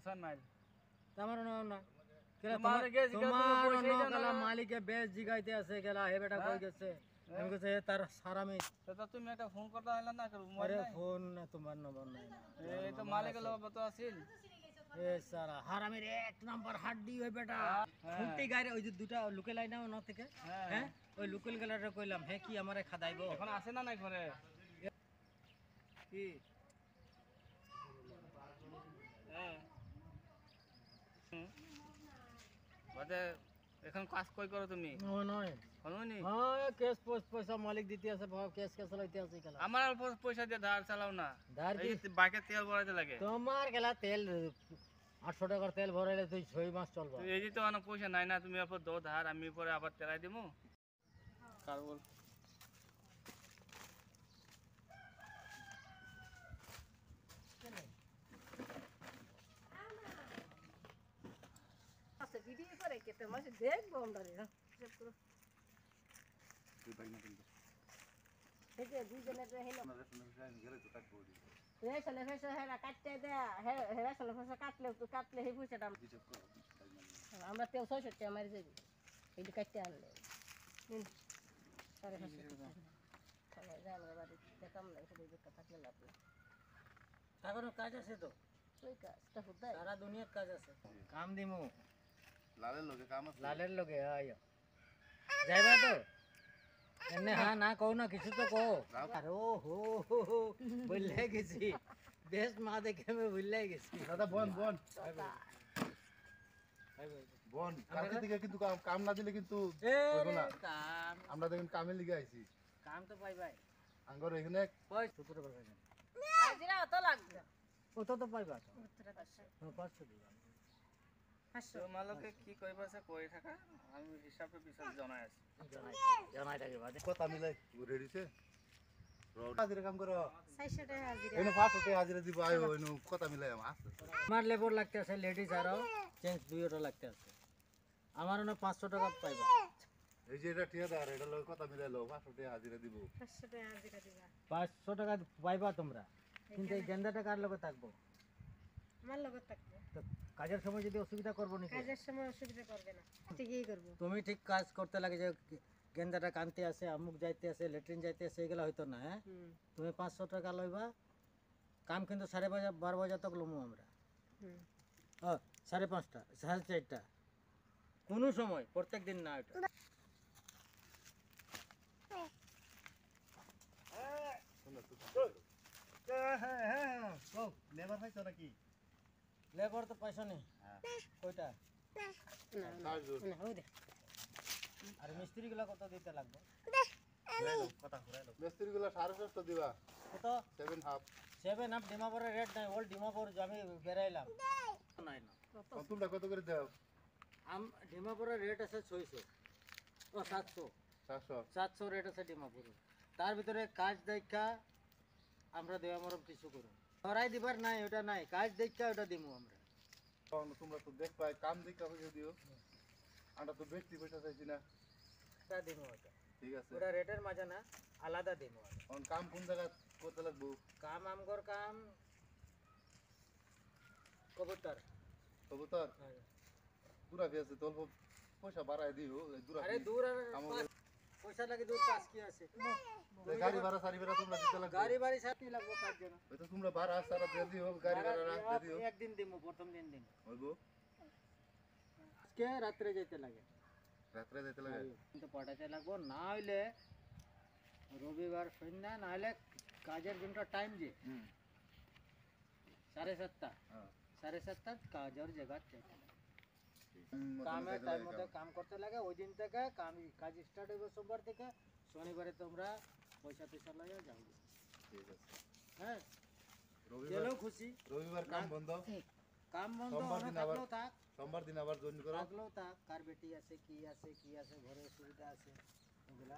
ছয় মাইল তোমার না তোমার গেছ তোমার মালিকে বেশ জিগাইতে আছে গেলা হে বেটা কই গেছে আমি কইছে তার সারামে তো তুমি একটা ফোন করতে হইলা না করব আরে ফোন না তোমার নম্বর নাই না এই তো মালিকের লোক তো আছিল এ সারা হারামের এক নাম্বার হাড্ডি ওই বেটা ফুটি গায়ে ওই যে দুটা লোকে লাই নাও ন থেকে হ্যাঁ ওই লোকাল গেলাটা কইলাম হে কি আমারে খাদাইবো এখন আছে না নাই ঘরে কি হ্যাঁ বাদে এখন কাজ কই করো তুমি ও নয় হনুনি হ্যাঁ কেস পয়সা মালিক দিতে আছে কেস কেস লইতে আছে গেলা আমার অল্প পয়সা দিয়ে ধার চালাও না ধার কি বাইকে তেল ভরাতে লাগে তোমার গেলা তেল 800 টাকার তেল ভরাইলে তুই 6 মাস চলবা এই যে তো অনেক পয়সা নাই না তুমি আবার দো ধার আমি পরে আবার তেলাই দিমু কার বল আচ্ছা ভিডিও করে কেটে মাসে দেখবো আমরা রে চেক করো এই যে দুইজনে তো হেলো রেশনে ফেসে হেরা কাটতে দেয়া রেশনে ফেসে কাটলে হে পয়সাটা আমরা তেও 600 টাকা মারি যাবি এই কাটতে আনলে সাড়ে 500 টাকা সবাই জানবে বাড়ি দেখাম না শুধু দেখা থাকলে লাভ নেই এখনো কাজ আছে তো ওই কাজটা হুদাই সারা দুনিয়ার কাজ আছে কাম দিমু লালের লগে কাম আছে লালের লগে আয় যাইবা তো এনে হ্যাঁ না কও না কিছু তো কও আরে ও হো বললে গেছি বেশ মা দেখে আমি বললে গেছি দাদা বোন কালকে থেকে কিন্তু কাম না দিলে কিন্তু হইবো না কাম আমরা দেখুন কামে লিগে আইছি কাম তো পাই ভাই আঙ্গর এখানে কই সূত্র করে হাজিরা অত লাগবে ও তো পাইবা তো 500 দিবা তো মালকে কি কইবাছে কই থাকা আমি হিসাবে বিচার জানাই আছি জানাই থাকে বাদে কথা মিলাই রেডিছে হাজিরা কাম করো 600 টাকা হাজিরা এনে 500 টাকা হাজিরা দিব আইও এনে কথা মিলাই আছে আমার লেবার লাগতে আছে লেডিস আরো চেঞ্জ দুইটা লাগতে আছে আমার না 500 টাকা পাইবা এই যে এটা ঠিকাদার এটা লগে কথা মিলাই লো 500 টাকা হাজিরা দিব 500 টাকা হাজিরা দিবা 500 টাকা পাইবা তোমরা কিন্তু এই গেন্দাটা কার লগে থাকবো আমার লগত থাকবে তো কাজের সময় যদি অসুবিধা করবো নাকি কাজের সময় অসুবিধা করবে না ঠিকই করব তুমি ঠিক কাজ করতে লাগে যে গেন্দাটা কানতে আসে আমুক যাইতে আসে ল্যাট্রিন যাইতে আসে এগুলা হইতো না হ্যাঁ তুমি 500 টাকা লইবা কাম কিন্তু 12:30 বাজে তক লমু আমরা 5:30 4:30 কোনো সময় প্রত্যেক দিন না এটা লেবার পাইছো নাকি লেবার তো পয়সা নেই কয়টা না ওই দে আর মিস্ত্রি গুলা কত দিতে লাগবে কথা ঘুরাইলো মিস্ত্রি গুলো 750 দিবা কত 7.5 7 আপ ডিমাপুরের রেট নাই ওল ডিমাপুর আমি বেরাইলাম নাই না তোমরা কত করে দাও ডিমাপুরের রেট আছে 600 ও 700 700 রেট আছে ডিমাপুর তার ভিতরে কাজ দেখা আমরা দেওয়া মরম কিছু করব ধরাই দিবার নাই ওটা নাই কাজ দেখা ওটা দিমু আমরা তোমরা তো দেখ পাই কাম দেখা পয়সা দিও আমরা তো বেশি পয়সা চাইছি না তা দিমু ওটা ঠিক আছে ওটা রেটের মাঝে না আলাদা দিমু কোন কাম কোন জায়গা করতে লাগবো কাম আমগর কাম কবুতর কবুতর দূরা গেছে তো অল্প পয়সা বাড়ায় দিও দূরা আরে দূর আর পয়সা লাগে দূর পাস কি আছে গাড়ি ভাড়া সারি ভাড়া তোমরা দিতে লাগবে গাড়ি বাড়ি সাথে লাগবো কাজ জন্য ওই তো তোমরা ভাড়া সারা দিয়ে দিও গাড়ি ভাড়া রাখতে দিও একদিন দিমু প্রথম দিন দিন হইবো আজকে রাত্রে যেতে লাগে রাত্রে যেতে লাগে কিন্তু পাঠাতে লাগবো না হইলে রবিবার সন্ধ্যা না হলে কাজের দিনটা টাইম যে 7:30 হ্যাঁ 7:30 কাজের জায়গা কামের টাইম মধ্যে কাম করতে লাগে ওই দিন থেকে কাজ স্টার্ট হবে সোমবার থেকে শনিবারে তোমরা পয়সা লইয়া যাও ঠিক আছে হ্যাঁ রবিবার চলো খুশি রবিবার কাম বন্ধ কাম বন্ধ সোমবার দিন আবার থাকলেও থাক সোমবার দিন আবার জয়েন করো থাকলেও থাক কার বেটি আছে কি আছে ঘরে অসুবিধা আছে ওগুলা